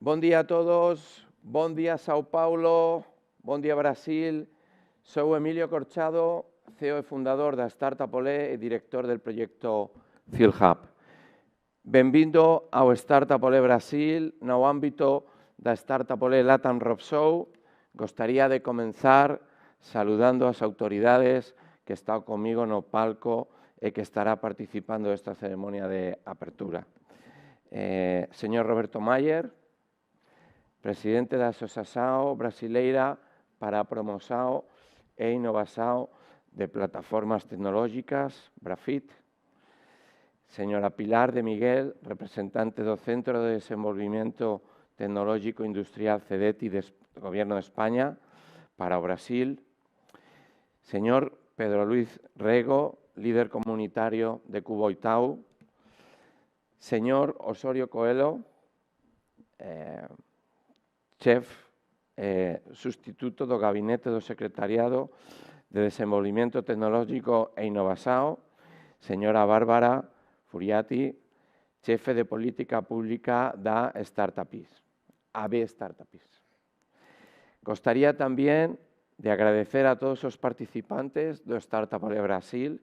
Bom dia a todos, bom dia São Paulo, bom dia Brasil. Sou Emilio Corchado, CEO e fundador da Startup Olé e director del proyecto FieldHub. Benvindo ao Startup Olé Brasil, no ámbito da Startup Olé Latam Roadshow. Gostaría de comenzar saludando as autoridades que están comigo no palco e que estará participando desta ceremonia de apertura. Señor Roberto Mayer, presidente da Asociação Brasileira para a Promoção e Inovação de Plataformas Tecnológicas, BRAFIT. Señora Pilar de Miguel, representante do Centro de Desenvolvimento Tecnológico Industrial CEDETI do Gobierno de España para o Brasil. Señor Pedro Luis Rego, líder comunitario de Cubo Itaú. Señor Osorio Coelho, chef sustituto do Gabinete do Secretariado de Desenvolvimento Tecnológico e Innovación. Señora Bárbara Furiati, chefe de Política Pública da Startupis, AB Startupis. Gostaría tamén de agradecer a todos os participantes do Startup Olé Brasil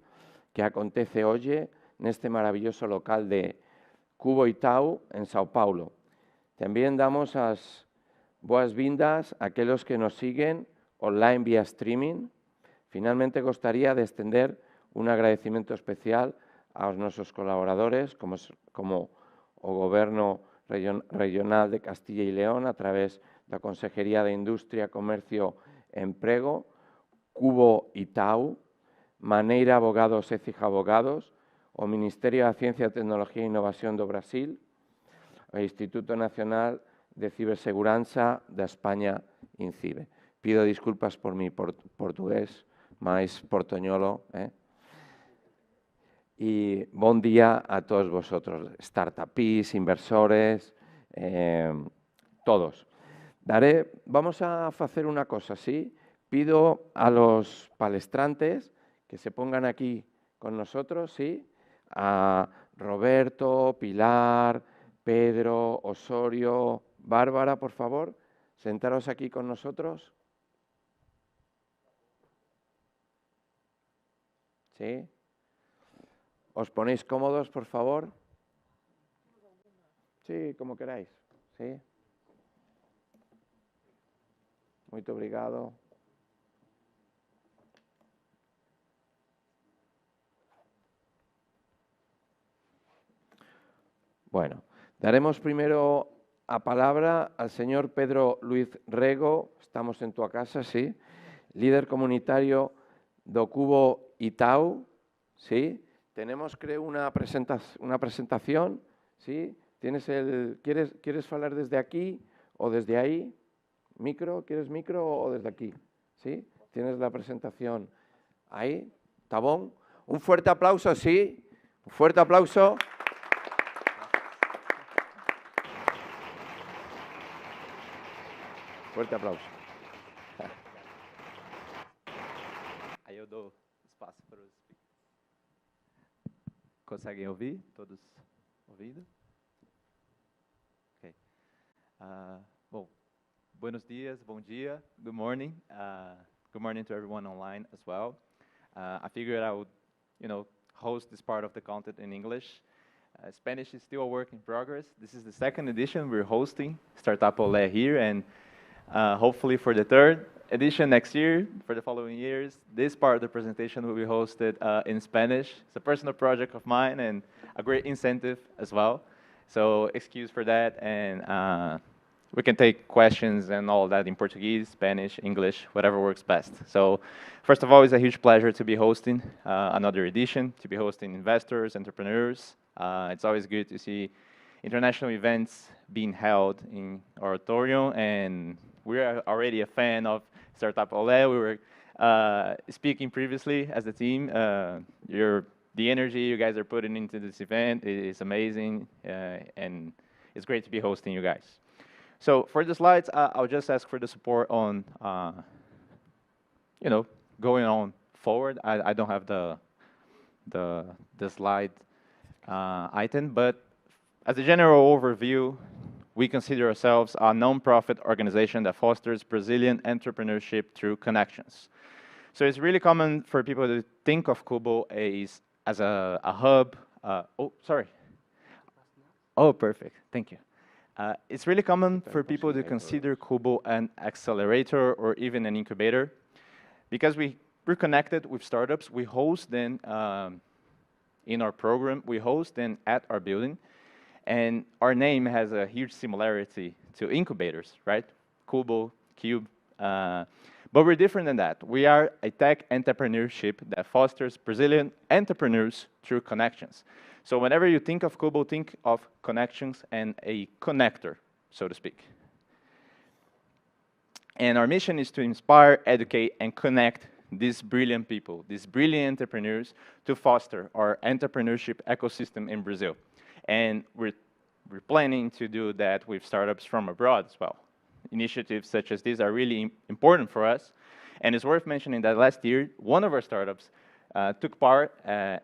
que acontece hoxe neste maravilloso local de Cubo Itaú en São Paulo. Tamén damos as boas-vindas a aqueles que nos siguen online vía streaming. Finalmente, gostaría de estender un agradecimiento especial aos nosos colaboradores, como o Goberno Regional de Castilla y León, a través da Consejería de Industria, Comercio e Emprego, Cubo Itaú, Maneira Abogados e Cija Abogados, o Ministerio da Ciencia, Tecnología e Innovación do Brasil, o Instituto Nacional de Ciberseguranza da España, INCIBE. Pido disculpas por mi portugués máis portoñolo. E bon día a todos vosotros, startupis, inversores, todos. Vamos a facer unha cosa, ¿sí? Pido a los palestrantes que se pongan aquí con nosotros, ¿sí? A Roberto, Pilar, Pedro, Osorio, Bárbara, por favor, sentaros aquí con nosotros. ¿Sí? ¿Os ponéis cómodos, por favor? Sí, como queráis. ¿Sí? Muito obrigado. Bueno, daremos primero a palabra al señor Pedro Luis Rego, estamos en tu casa, ¿sí? Líder comunitario do Cubo Itaú, ¿sí? Tenemos, creo, una presentación, ¿sí? ¿Quieres hablar desde aquí o desde ahí? ¿Micro? ¿Quieres micro o desde aquí? ¿Sí? Tienes la presentación ahí, ¿está bon? Un fuerte aplauso, ¿sí? Un fuerte aplauso. Fuerte aplauso. Aí eu dou espaço para os speakers. Conseguem ouvir? Todos ouvindo? Ok. Bom, buenos dias, bom dia, good morning. Good morning to everyone online as well. I figured I would, host this part of the content in English. Spanish is still a work in progress. This is the second edition we're hosting Startup Olé here, and hopefully for the third edition next year, for the following years, this part of the presentation will be hosted in Spanish. It's a personal project of mine and a great incentive as well. So excuse for that, and we can take questions and all that in Portuguese, Spanish, English, whatever works best. So first of all, it's a huge pleasure to be hosting another edition, to be hosting investors, entrepreneurs. It's always good to see international events being held in our auditorium, and we're already a fan of Startup Olé. We were speaking previously as a team. The energy you guys are putting into this event is amazing, and it's great to be hosting you guys. So for the slides, I'll just ask for the support on, going on forward. I don't have the slide item, but as a general overview, we consider ourselves a non-profit organization that fosters Brazilian entrepreneurship through connections. So it's really common for people to think of Kubo as a hub. Oh, sorry. Oh, perfect. Thank you. It's really common for people to consider Kubo an accelerator or even an incubator because we're connected with startups. We host them in our program. We host them at our building. And our name has a huge similarity to incubators, right? Kubo, Cube. But we're different than that. We are a tech entrepreneurship that fosters Brazilian entrepreneurs through connections. So whenever you think of Kubo, think of connections and a connector, so to speak. And our mission is to inspire, educate, and connect these brilliant people, these brilliant entrepreneurs, to foster our entrepreneurship ecosystem in Brazil. And we're planning to do that with startups from abroad as well. Initiatives such as these are really important for us. And it's worth mentioning that last year, one of our startups took part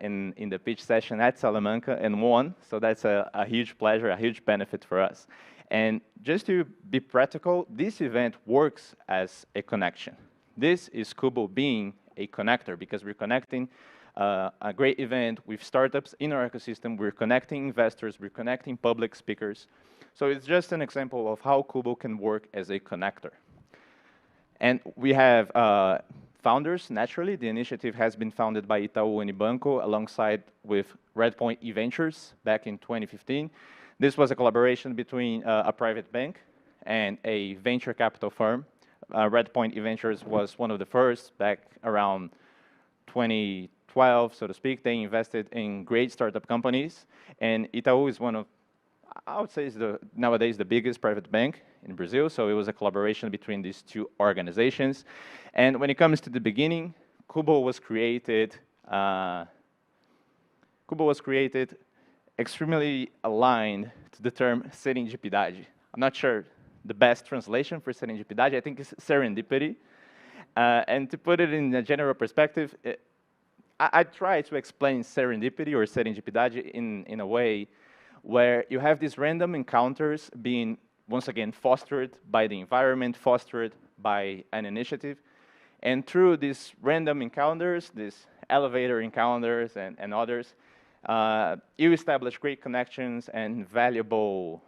in the pitch session at Salamanca and won. So that's a huge pleasure, a huge benefit for us. And just to be practical, this event works as a connection. This is Kubo being a connector because we're connecting a great event with startups in our ecosystem. We're connecting investors. We're connecting public speakers. So it's just an example of how Kubo can work as a connector. And we have founders, naturally. The initiative has been founded by Itaú Unibanco alongside with Redpoint eVentures back in 2015. This was a collaboration between a private bank and a venture capital firm. Redpoint eVentures was one of the first back around 2012, so to speak. They invested in great startup companies. And Itaú is one of, I would say, is nowadays the biggest private bank in Brazil. So it was a collaboration between these two organizations. And when it comes to the beginning, Kubo was created extremely aligned to the term serendipidade. I'm not sure the best translation for serendipidade. I think it's serendipity. And to put it in a general perspective, I try to explain serendipity or serendipidade in a way where you have these random encounters being, once again, fostered by the environment, fostered by an initiative. And through these random encounters, these elevator encounters and others, you establish great connections and valuable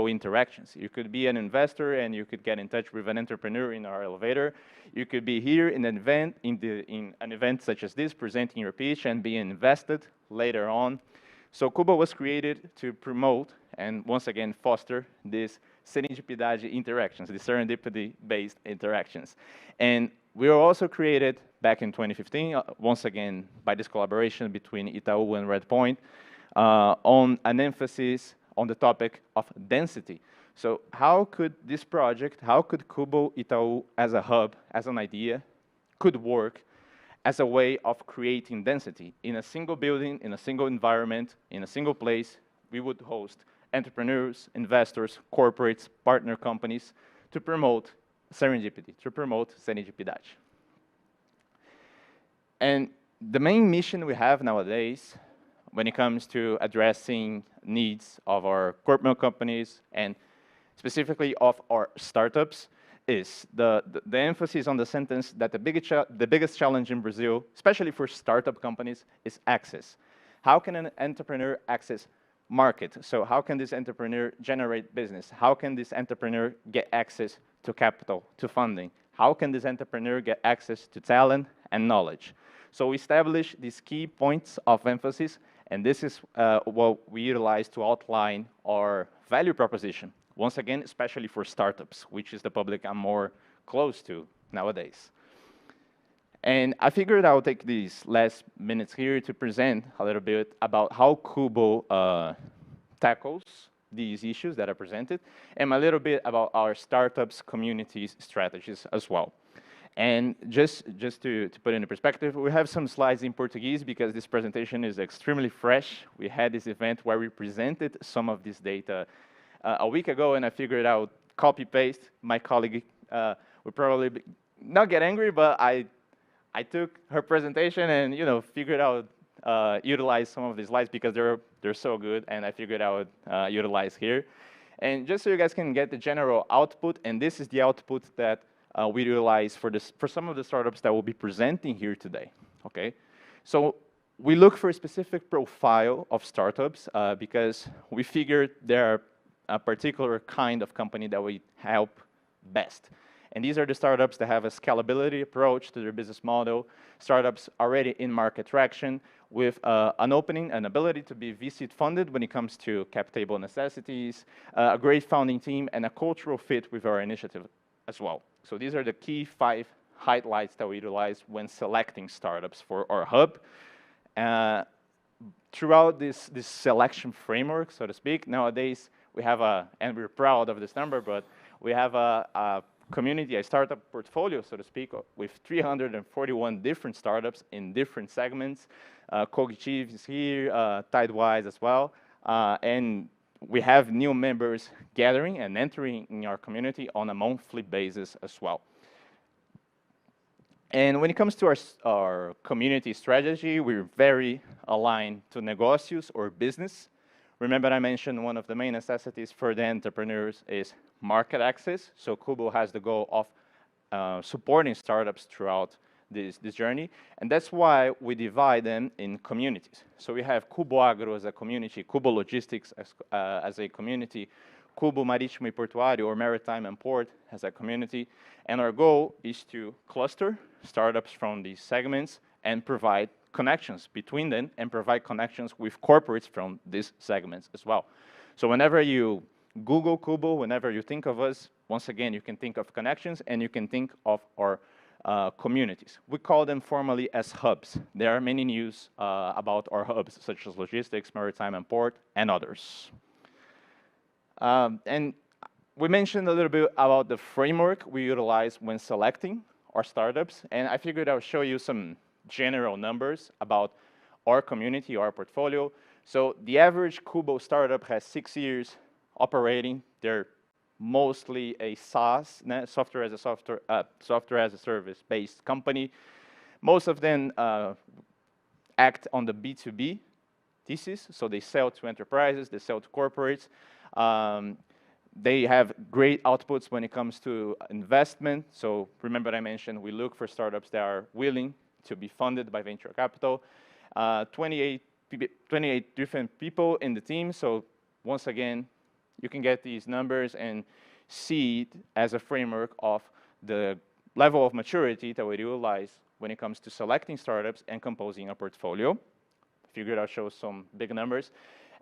interactions. You could be an investor and you could get in touch with an entrepreneur in our elevator. You could be here in an event, in an event such as this, presenting your pitch and be invested later on. So Kubo was created to promote and once again foster these serendipidade interactions, the serendipity-based interactions. And we were also created back in 2015, once again by this collaboration between Itaú and Redpoint, on an emphasis on the topic of density. So how could this project, how could Kubo Itaú as a hub, as an idea, could work as a way of creating density? In a single building, in a single environment, in a single place, we would host entrepreneurs, investors, corporates, partner companies to promote serendipity, to promote serendipidade. And the main mission we have nowadays when it comes to addressing needs of our corporate companies and specifically of our startups is the emphasis on the sentence that the biggest challenge in Brazil, especially for startup companies, is access. How can an entrepreneur access market? So how can this entrepreneur generate business? How can this entrepreneur get access to capital, to funding? How can this entrepreneur get access to talent and knowledge? So we establish these key points of emphasis, and this is what we utilize to outline our value proposition. Once again, especially for startups, which is the public I'm more close to nowadays. And I figured I would take these last minutes here to present a little bit about how Kubo tackles these issues that are presented, and a little bit about our startups communities strategies as well. And just to put it in perspective, we have some slides in Portuguese because this presentation is extremely fresh. We had this event where we presented some of this data a week ago, and I figured I would copy-paste. My colleague would probably not get angry, but I took her presentation and figured out utilize some of these slides because they're so good, and I figured I would utilize here. And just so you guys can get the general output, and this is the output that we utilize for some of the startups that we'll be presenting here today, okay? So we look for a specific profile of startups because we figured they're a particular kind of company that we help best. And these are the startups that have a scalability approach to their business model, startups already in market traction with an opening, an ability to be VC funded when it comes to cap table necessities, a great founding team, and a cultural fit with our initiative as well. So these are the key 5 highlights that we utilize when selecting startups for our hub. Throughout this selection framework, so to speak, nowadays we have and we're proud of this number, but we have a community, a startup portfolio, so to speak, with 341 different startups in different segments. Cognitive is here, Tidewise as well, and we have new members gathering and entering in our community on a monthly basis as well. And when it comes to our community strategy, we're very aligned to negócios or business. Remember I mentioned one of the main necessities for the entrepreneurs is market access. So Kubo has the goal of supporting startups throughout this journey. And that's why we divide them in communities. So we have Kubo Agro as a community, Kubo Logistics as a community, Kubo Marítimo e Portuário, or Maritime and Port, as a community. And our goal is to cluster startups from these segments and provide connections between them and provide connections with corporates from these segments as well. So whenever you Google Kubo, whenever you think of us, once again, you can think of connections and you can think of our communities. We call them formally as hubs. There are many news about our hubs, such as logistics, maritime and port, and others. And we mentioned a little bit about the framework we utilize when selecting our startups, and I figured I would show you some general numbers about our community, our portfolio. So the average Kubo startup has 6 years operating. They're mostly a SaaS, software as a service based company. Most of them act on the B2B thesis, so they sell to enterprises, they sell to corporates. They have great outputs when it comes to investment. So remember I mentioned we look for startups that are willing to be funded by venture capital. 28 different people in the team. So once again, you can get these numbers and see it as a framework of the level of maturity that we utilize when it comes to selecting startups and composing a portfolio. Figured I'll show some big numbers.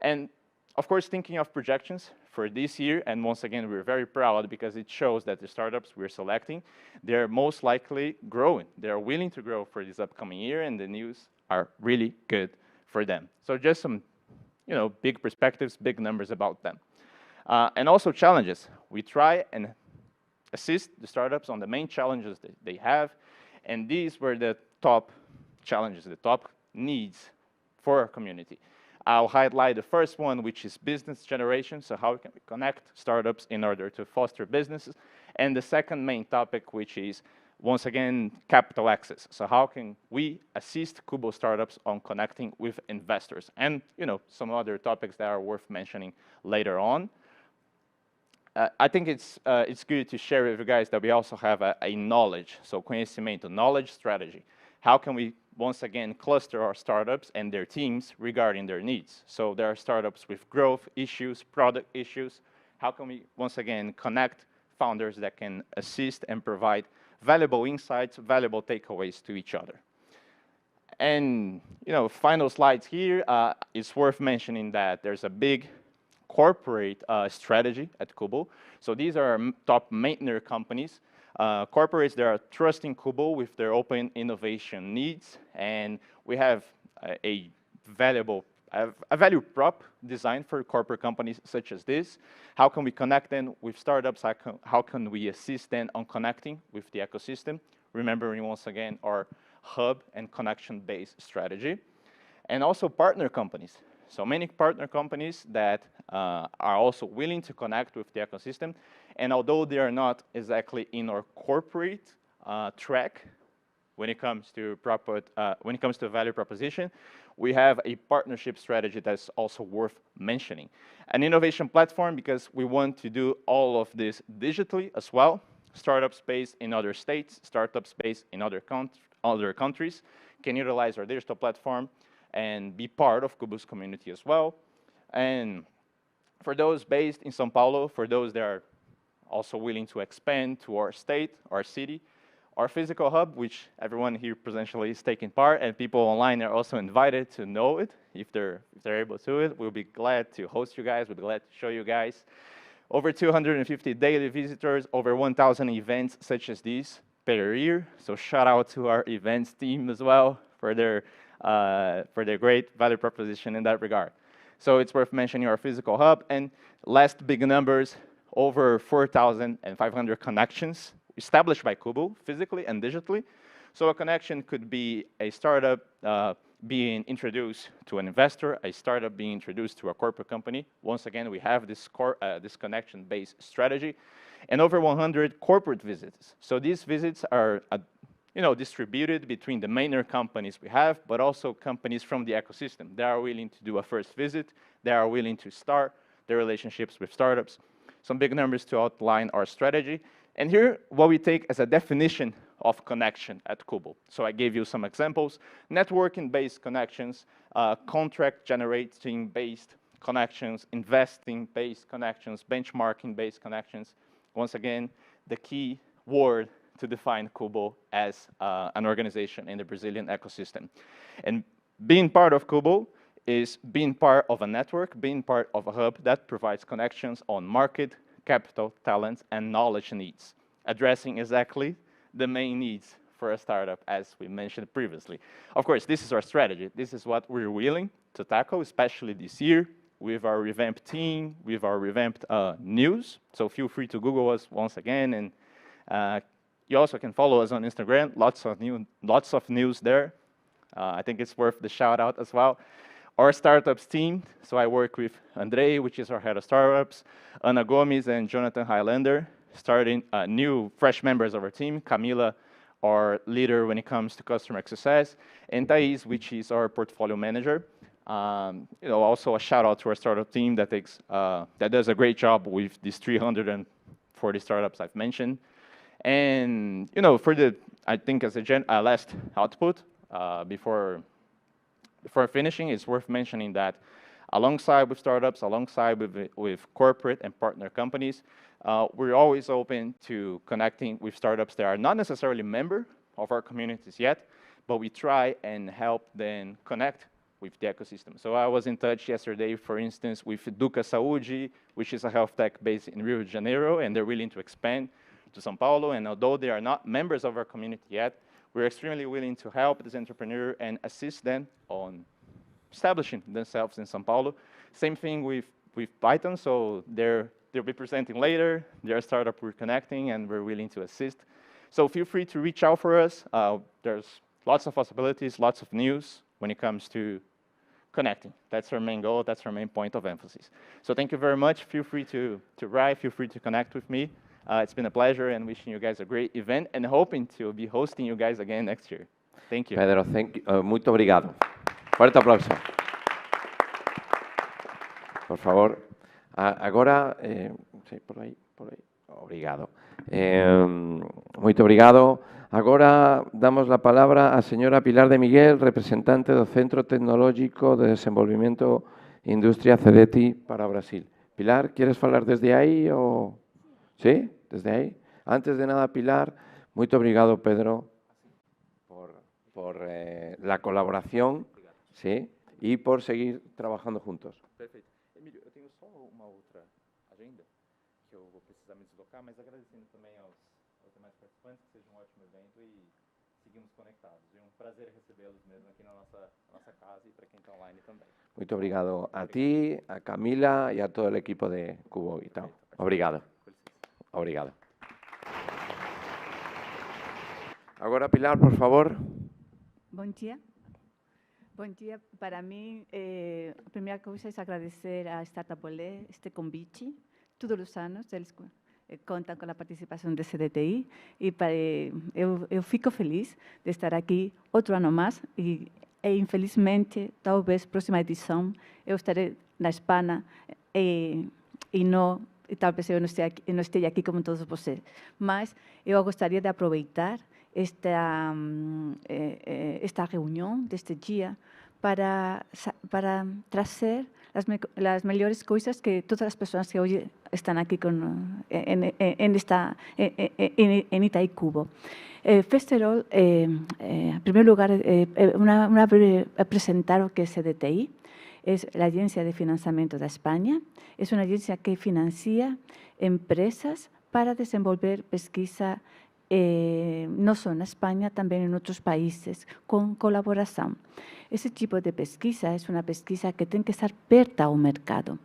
And of course, thinking of projections for this year, and once again, we're very proud because it shows that the startups we're selecting, they're most likely growing. They're willing to grow for this upcoming year, and the news are really good for them. So just some, big perspectives, big numbers about them. And also challenges. We try and assist the startups on the main challenges that they have, and these were the top challenges, the top needs for our community. I'll highlight the first one, which is business generation. So how can we connect startups in order to foster businesses? And the second main topic, which is, once again, capital access. So how can we assist Kubo startups on connecting with investors? And, some other topics that are worth mentioning later on. I think it's good to share with you guys that we also have a knowledge, so conhecimento, knowledge strategy. How can we, once again, cluster our startups and their teams regarding their needs? So there are startups with growth issues, product issues. How can we, once again, connect founders that can assist and provide valuable insights, valuable takeaways to each other? And, final slides here. It's worth mentioning that there's a big corporate strategy at Kubo. So these are our top maintainer companies. Corporates that are trusting Kubo with their open innovation needs, and we have a value prop designed for corporate companies such as this. How can we connect them with startups? How can we assist them on connecting with the ecosystem? Remembering once again our hub and connection-based strategy. And also partner companies. So many partner companies that are also willing to connect with the ecosystem. And although they are not exactly in our corporate track, when it comes to value proposition, we have a partnership strategy that's also worth mentioning. An innovation platform, because we want to do all of this digitally as well. Startup space in other states, startup space in other countries can utilize our digital platform and be part of Kubo's community as well. And for those based in São Paulo, for those that are also willing to expand to our state, our city, our physical hub, which everyone here presentially is taking part, and people online are also invited to know it if they're able to it. We'll be glad to host you guys. We'll be glad to show you guys. Over 250 daily visitors, over 1,000 events such as these per year. So shout out to our events team as well for their great value proposition in that regard. So it's worth mentioning our physical hub. And last big numbers, over 4,500 connections established by Kubo, physically and digitally. So a connection could be a startup being introduced to an investor, a startup being introduced to a corporate company. Once again, we have this connection-based strategy, and over 100 corporate visits. So these visits are distributed between the mainner companies we have, but also companies from the ecosystem. They are willing to do a first visit. They are willing to start their relationships with startups. Some big numbers to outline our strategy. And here, what we take as a definition of connection at Kubo. So I gave you some examples: networking-based connections, contract-generating-based connections, investing-based connections, benchmarking-based connections. Once again, the key word to define Kubo as an organization in the Brazilian ecosystem. And being part of Kubo is being part of a network, being part of a hub that provides connections on market, capital, talents, and knowledge needs, addressing exactly the main needs for a startup, as we mentioned previously. Of course, this is our strategy. This is what we're willing to tackle, especially this year, with our revamped team, with our revamped news. So feel free to Google us once again, and you also can follow us on Instagram. Lots of news there. I think it's worth the shout out as well. Our startups team, so I work with Andre, which is our head of startups, Ana Gomes and Jonathan Highlander, starting new fresh members of our team, Camila, our leader when it comes to customer success, and Thais, which is our portfolio manager. Also a shout out to our startup team that does a great job with these 340 startups I've mentioned. And I think as a last output before finishing, it's worth mentioning that alongside with startups, alongside with corporate and partner companies, we're always open to connecting with startups that are not necessarily member of our communities yet, but we try and help them connect with the ecosystem. So I was in touch yesterday, for instance, with Duca Saúde, which is a health tech based in Rio de Janeiro, and they're willing to expand to São Paulo. And although they are not members of our community yet, we're extremely willing to help this entrepreneur and assist them on establishing themselves in São Paulo. Same thing with Python, so they'll be presenting later. They're a startup we're connecting, and we're willing to assist. So feel free to reach out for us. There's lots of possibilities, lots of news when it comes to connecting. That's our main goal. That's our main point of emphasis. So thank you very much. Feel free to write. Feel free to connect with me. It's been a pleasure, and wishing you guys a great event, and hoping to be hosting you guys again next year. Thank you. Pedro, muito obrigado. Fuerte aplauso. Por favor. Agora, sí, por aí. Obrigado. Muito obrigado. Agora damos a palabra á señora Pilar de Miguel, representante do Centro Tecnológico de Desenvolvimento Industria CDTI para Brasil. Pilar, ¿quieres falar desde aí ou...? ¿Sí? ¿Desde ahí? Antes de nada, Pilar, muy obrigado, Pedro, por la colaboración, ¿sí? Y por seguir trabajando juntos. Perfeito. Emílio, eu tenho só uma outra agenda que eu vou precisar me deslocar, mas agradecendo também aos demais participantes, que seja um ótimo evento e seguimos conectados. É um prazer recebê-los mesmo aqui na nossa casa e para quem está online também. Muito obrigado a ti, a Camila y a todo el equipo de Kubo y tal. Obrigado. Obrigado. Agora, Pilar, por favor. Bom dia. Bom dia. Para mim, a primeira coisa é agradecer à Startup Olé este convite. Todos os anos eles contam com a participação do CDTI e eu fico feliz de estar aqui outro ano mais e infelizmente, talvez, próxima edição, eu estarei na Espanha e talvez eu não esteja aqui como todos vocês. Mas eu gostaria de aproveitar esta reunião deste dia para trazer as melhores coisas que todas as pessoas que hoje estão aqui em Itaicubo. Festival, en primer lugar, una breve presentar lo que es CDTI. Es la Agencia de Financiamiento de España. Es una agencia que financia empresas para desenvolver pesquisa no solo en España, también en otros países, con colaboración. Ese tipo de pesquisa es una pesquisa que tiene que estar aperta al mercado.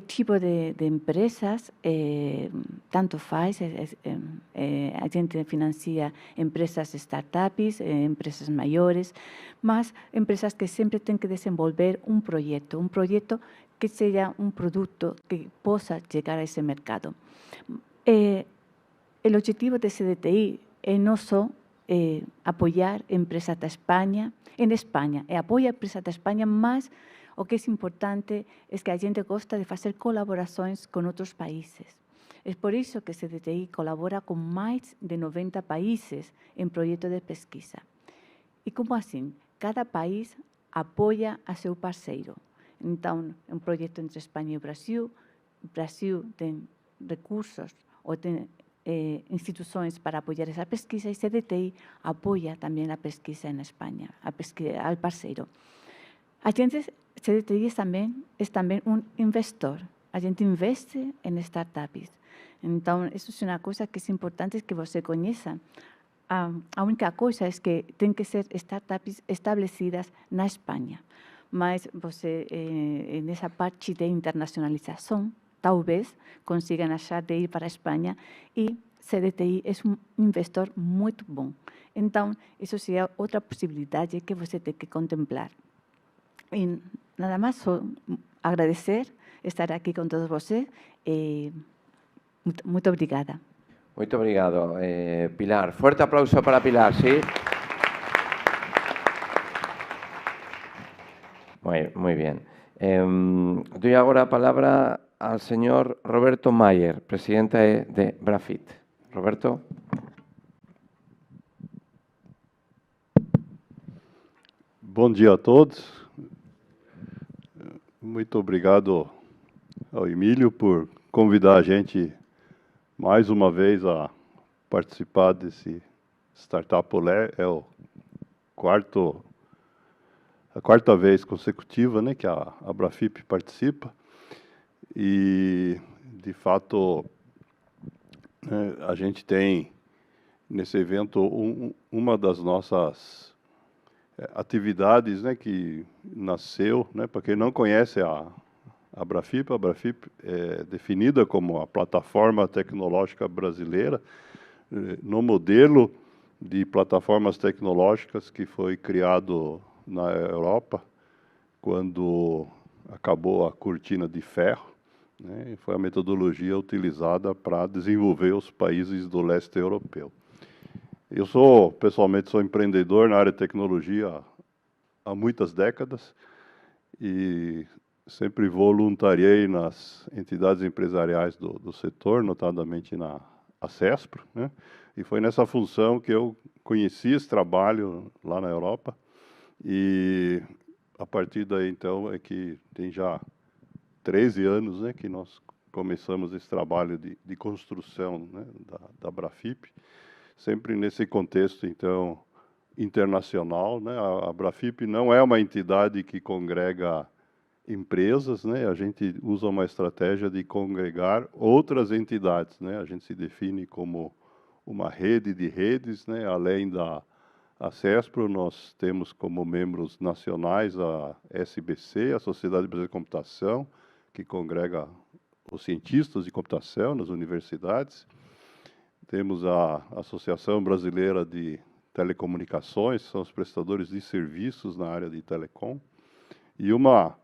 Tipo de empresas, tanto faz, a gente financia empresas startups, empresas maiores, mas empresas que sempre têm que desenvolver um projeto que seja um produto que possa chegar a esse mercado. O objetivo de CDTI é não só apoiar empresas da Espanha, apoia empresas da Espanha, mas o que é importante é que a gente gosta de fazer colaborações com outros países. É por isso que a CDTI colabora com mais de 90 países em projetos de pesquisa. E como assim? Cada país apoia a seu parceiro. Então, um projeto entre Espanha e o Brasil tem recursos ou tem instituições para apoiar essa pesquisa e CDTI apoia também a pesquisa em Espanha, ao parceiro. A gente, CDTI é também um investor. A gente investe em startups. Então, isso é uma coisa que é importante que você conheça. A única coisa é que tem que ser startups estabelecidas na Espanha. Mas você, nessa parte de internacionalização, talvez consigam achar de ir para a Espanha e CDTI é um investor muito bom. Então, isso seria outra possibilidade que você tem que contemplar. E nada mais, só agradecer estar aqui com todos vocês e muito obrigada. Muito obrigado, Pilar. Fuerte aplauso para Pilar, ¿sí? Muy bien. Doy ahora la palabra al señor Roberto Mayer, presidente de Brafit. Roberto. Bom dia a todos. Muito obrigado ao Emílio por convidar a gente mais uma vez a participar desse Startup Olé. É a quarta vez consecutiva, né, que a Brafip participa. E, de fato, a gente tem nesse evento uma das nossas atividades, né, que nasceu, né, para quem não conhece a Brafip é definida como a plataforma tecnológica brasileira, no modelo de plataformas tecnológicas que foi criado na Europa, quando acabou a cortina de ferro, né, foi a metodologia utilizada para desenvolver os países do leste europeu. Eu pessoalmente, sou empreendedor na área de tecnologia há muitas décadas e sempre voluntariei nas entidades empresariais do setor, notadamente na CESPRO, né? E foi nessa função que eu conheci esse trabalho lá na Europa e a partir daí, então, é que tem já 13 anos, né, que nós começamos esse trabalho de construção, né, da Brafip, sempre nesse contexto, então, internacional, né? A Brafip não é uma entidade que congrega empresas, né? A gente usa uma estratégia de congregar outras entidades, né? A gente se define como uma rede de redes, né? Além da CESPRO, nós temos como membros nacionais a SBC, a Sociedade Brasileira de Computação, que congrega os cientistas de computação nas universidades. Temos a Associação Brasileira de Telecomunicações, são os prestadores de serviços na área de telecom, e uma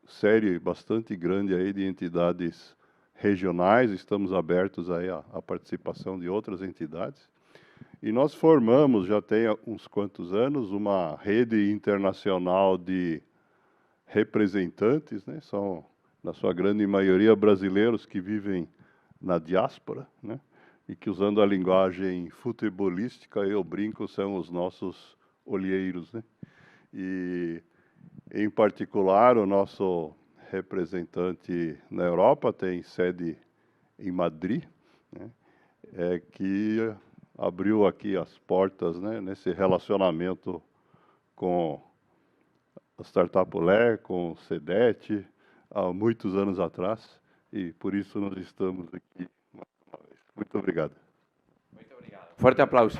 série bastante grande aí de entidades regionais, estamos abertos aí à participação de outras entidades. E nós formamos, já tem uns quantos anos, uma rede internacional de representantes, né? São, na sua grande maioria, brasileiros que vivem na diáspora, né? E que, usando a linguagem futebolística, eu brinco, são os nossos olheiros, né? E, em particular, o nosso representante na Europa tem sede em Madrid, né? Que abriu aqui as portas, né, nesse relacionamento com a Startup Olé, com o CEDET, há muitos anos atrás, e por isso nós estamos aqui mais uma vez. Muito obrigado. Muito obrigado. Forte aplauso.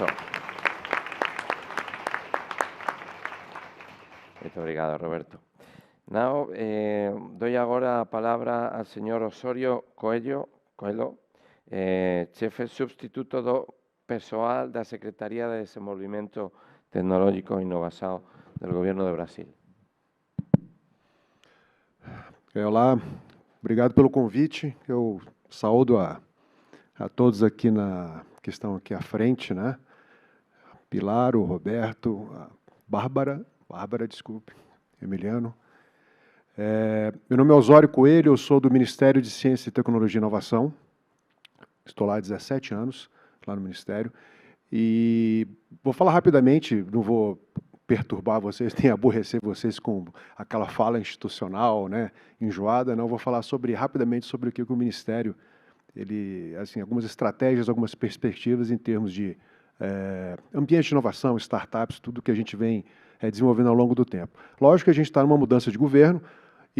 Muito obrigado, Roberto. Now, doy agora a palavra ao senhor Osório Coelho, chefe substituto do pessoal da Secretaria de Desenvolvimento Tecnológico e Inovação do Governo do Brasil. Olá, obrigado pelo convite. Eu saúdo a todos aqui que estão aqui à frente, né? Pilar, o Roberto, a Bárbara, desculpe, Emiliano. Meu nome é Osório Coelho, eu sou do Ministério de Ciência, Tecnologia e Inovação. Estou lá há 17 anos, lá no Ministério. E vou falar rapidamente, não vou perturbar vocês, nem aborrecer vocês com aquela fala institucional, né, enjoada, não. Vou falar rapidamente sobre o que o Ministério, assim, algumas estratégias, algumas perspectivas em termos de ambiente de inovação, startups, tudo que a gente vem desenvolvendo ao longo do tempo. Lógico que a gente está numa mudança de governo,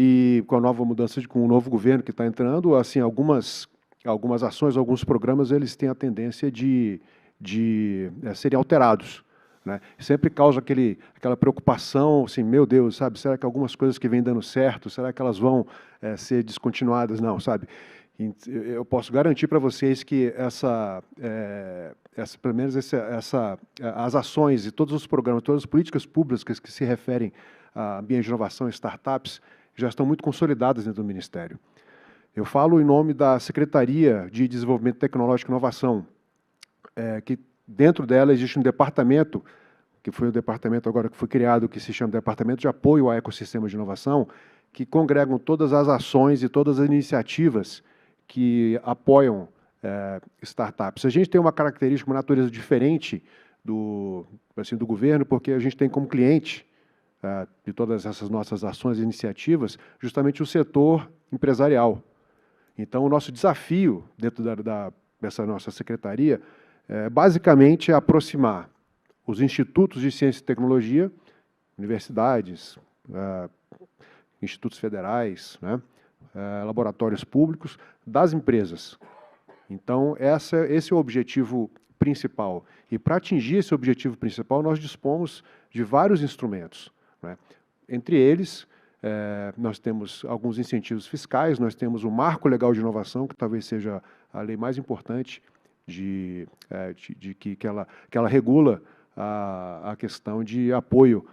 e com a nova mudança, com o novo governo que está entrando, assim, algumas ações, alguns programas, eles têm a tendência de serem alterados, né? Sempre causa aquela preocupação, assim, meu Deus, sabe, será que algumas coisas que vêm dando certo, será que elas vão ser descontinuadas? Não, sabe? Eu posso garantir para vocês que pelo menos as ações e todos os programas, todas as políticas públicas que se referem a ambiente de inovação e startups já estão muito consolidadas dentro do Ministério. Eu falo em nome da Secretaria de Desenvolvimento Tecnológico e Inovação, que dentro dela existe um departamento, que foi um departamento agora que foi criado, que se chama Departamento de Apoio ao Ecossistema de Inovação, que congregam todas as ações e todas as iniciativas que apoiam startups. A gente tem uma característica, uma natureza diferente do governo, porque a gente tem como cliente de todas essas nossas ações e iniciativas, justamente o setor empresarial. Então, o nosso desafio dentro dessa nossa secretaria basicamente é aproximar os institutos de ciência e tecnologia, universidades, institutos federais, né, laboratórios públicos, das empresas. Então, esse é o objetivo principal. E, para atingir esse objetivo principal, nós dispomos de vários instrumentos, né? Entre eles, nós temos alguns incentivos fiscais, nós temos o Marco Legal de Inovação, que talvez seja a lei mais importante que ela regula a questão de apoio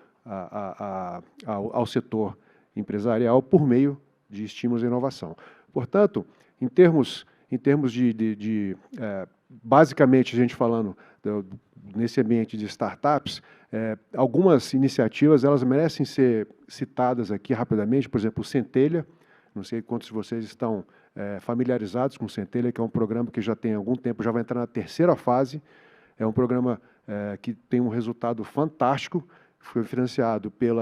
ao setor empresarial por meio de estímulos à inovação. Portanto, em termos basicamente, a gente falando nesse ambiente de startups, algumas iniciativas elas merecem ser citadas aqui rapidamente, por exemplo, o Centelha. Não sei quantos de vocês estão familiarizados com o Centelha, que é um programa que já tem algum tempo, já vai entrar na terceira fase. É um programa que tem um resultado fantástico, foi financiado pelo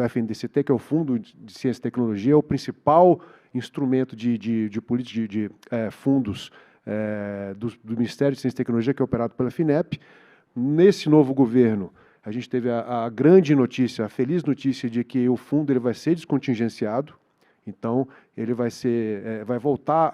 FNDCT, que é o Fundo de Ciência e Tecnologia, é o principal instrumento de fundos do Ministério de Ciência e Tecnologia, que é operado pela FINEP. Nesse novo governo, a gente teve a grande notícia, a feliz notícia de que o fundo ele vai ser descontingenciado. Então, ele vai voltar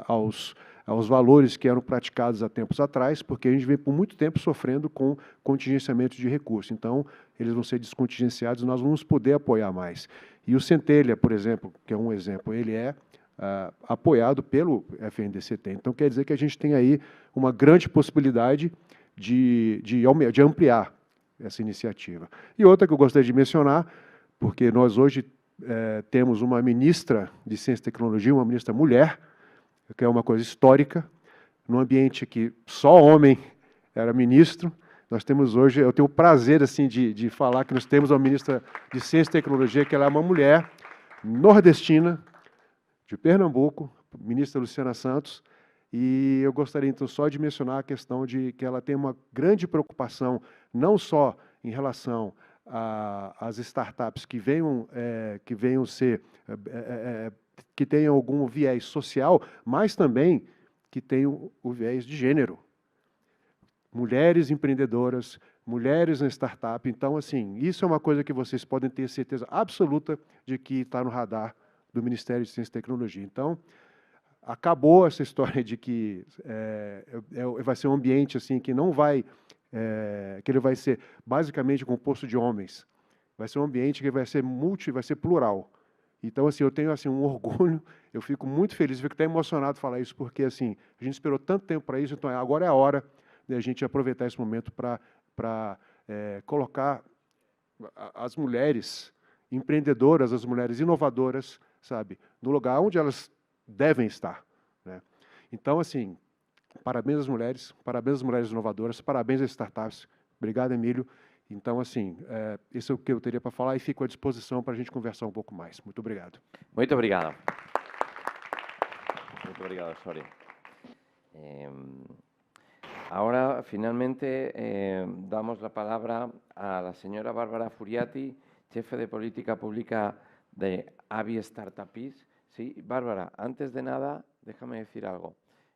aos valores que eram praticados há tempos atrás, porque a gente vem por muito tempo sofrendo com contingenciamento de recursos. Então, eles vão ser descontingenciados e nós vamos poder apoiar mais. E o Centelha, por exemplo, que é um exemplo, ele é apoiado pelo FNDCT. Então, quer dizer que a gente tem aí uma grande possibilidade de ampliar essa iniciativa. E outra que eu gostaria de mencionar, porque nós hoje temos uma ministra de Ciência e Tecnologia, uma ministra mulher, que é uma coisa histórica, num ambiente que só homem era ministro. Nós temos hoje, eu tenho o prazer assim, de falar que nós temos uma ministra de Ciência e Tecnologia, que ela é uma mulher nordestina, de Pernambuco, ministra Luciana Santos, e eu gostaria então só de mencionar a questão de que ela tem uma grande preocupação, não só em relação às startups que venham ser, que tenham algum viés social, mas também que tenham o viés de gênero. Mulheres empreendedoras, mulheres na startup. Então, assim, isso é uma coisa que vocês podem ter certeza absoluta de que está no radar do Ministério de Ciência e Tecnologia. Então, acabou essa história de que vai ser um ambiente assim que não vai, que ele vai ser basicamente composto de homens. Vai ser um ambiente que vai ser vai ser plural. Então, assim, eu tenho assim um orgulho, eu fico muito feliz, fico até emocionado de falar isso, porque assim, a gente esperou tanto tempo para isso, então agora é a hora de a gente aproveitar esse momento para colocar as mulheres empreendedoras, as mulheres inovadoras, sabe, no lugar onde elas devem estar, né? Então, assim, parabéns às mulheres inovadoras, parabéns às startups. Obrigado, Emílio. Então, assim, isso é o que eu teria para falar e fico à disposição para a gente conversar um pouco mais. Muito obrigado. Muito obrigado. Muito obrigado, Soria. Ahora, finalmente, damos la palabra a la señora Bárbara Furiati, jefe de política pública de AVI Startups. Sí, Bárbara, antes de nada, déjame decir algo.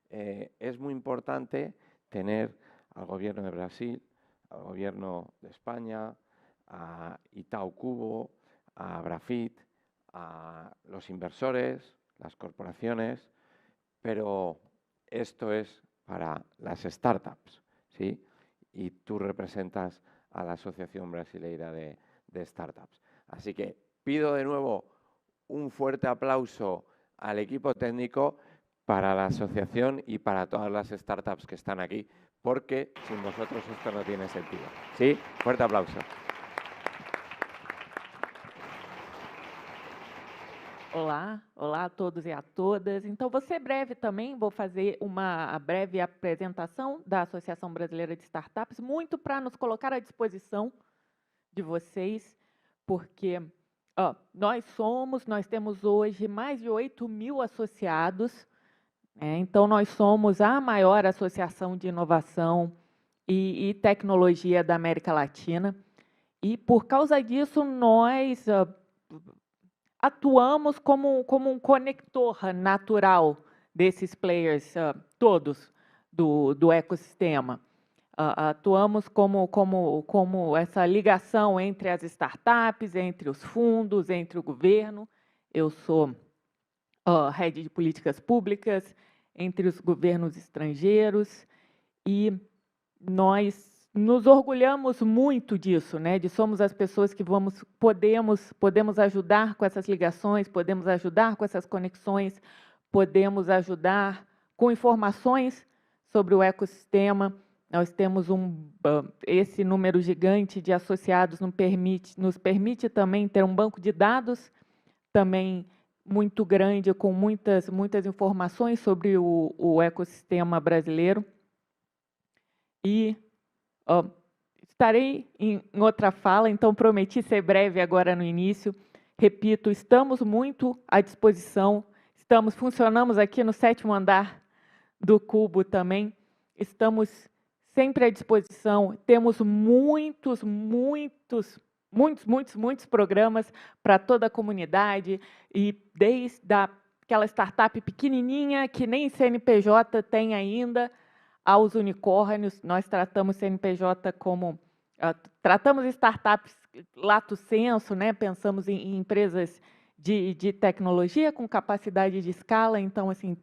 Es muy importante tener al Gobierno de Brasil, al Gobierno de España, a Itaú Cubo, a Brafit, a los inversores, las corporaciones, pero esto es para las startups, ¿sí? Y tú representas a la Asociación Brasileira de Startups. Así que pido de nuevo un fuerte aplauso al equipo técnico para la asociación y para todas las startups que están aquí, porque sin vosotros esto no tiene sentido. ¿Sí? Fuerte aplauso. Olá, olá a todos e a todas. Então, vou ser breve também, vou fazer uma breve apresentação da Associação Brasileira de Startups, muito para nos colocar à disposição de vocês, porque nós temos hoje mais de 8.000 associados, então nós somos a maior associação de inovação e tecnologia da América Latina, e por causa disso nós atuamos como um conector natural desses players todos do ecossistema. Atuamos como essa ligação entre as startups, entre os fundos, entre o governo. Eu sou head de políticas públicas entre os governos estrangeiros e nós nos orgulhamos muito disso, né? De somos as pessoas que podemos ajudar com essas ligações, podemos ajudar com essas conexões, podemos ajudar com informações sobre o ecossistema. Nós temos esse número gigante de associados nos permite também ter um banco de dados também muito grande, com muitas informações sobre o ecossistema brasileiro. E estarei em outra fala, então prometi ser breve agora no início. Repito, estamos muito à disposição, funcionamos aqui no 7º andar do Cubo também, estamos sempre à disposição, temos muitos programas para toda a comunidade, e desde aquela startup pequenininha que nem CNPJ tem ainda, aos unicórnios. Nós tratamos CNPJ como... tratamos startups lato sensu, né? Pensamos em empresas de tecnologia com capacidade de escala. Então, assim,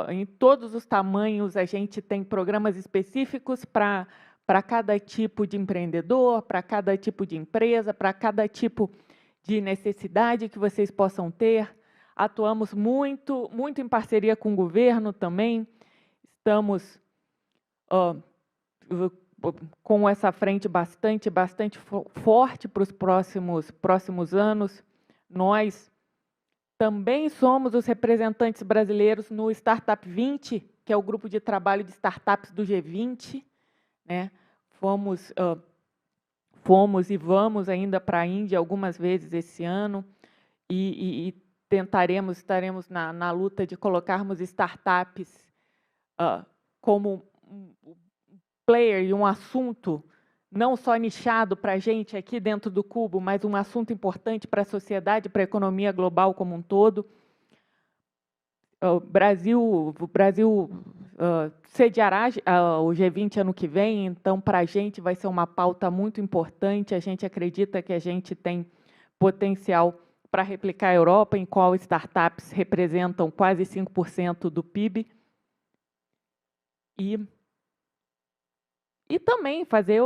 em todos os tamanhos, a gente tem programas específicos para cada tipo de empreendedor, para cada tipo de empresa, para cada tipo de necessidade que vocês possam ter. Atuamos muito em parceria com o governo também. Estamos com essa frente bastante forte para os próximos anos. Nós também somos os representantes brasileiros no Startup 20, que é o grupo de trabalho de startups do G20, né? Fomos e vamos ainda para a Índia algumas vezes esse ano e estaremos na luta de colocarmos startups como um player e um assunto não só nichado para a gente aqui dentro do Cubo, mas um assunto importante para a sociedade, para a economia global como um todo. O Brasil sediará o G20 ano que vem, então, para a gente vai ser uma pauta muito importante. A gente acredita que a gente tem potencial para replicar a Europa, em qual startups representam quase 5% do PIB. E também fazer,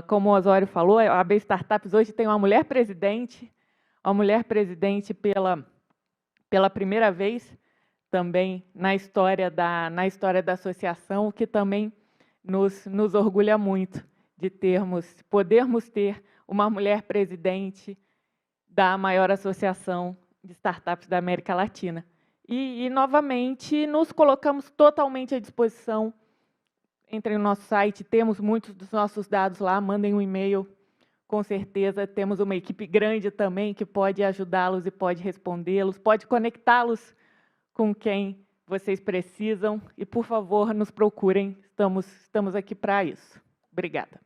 como o Osório falou, a AB Startups hoje tem uma mulher presidente pela primeira vez também na história da associação, o que também nos orgulha muito de podermos ter uma mulher presidente da maior associação de startups da América Latina. E novamente, nos colocamos totalmente à disposição. Entrem no nosso site, temos muitos dos nossos dados lá, mandem um e-mail, com certeza temos uma equipe grande também que pode ajudá-los e pode respondê-los, pode conectá-los com quem vocês precisam e, por favor, nos procurem, estamos aqui para isso. Obrigada.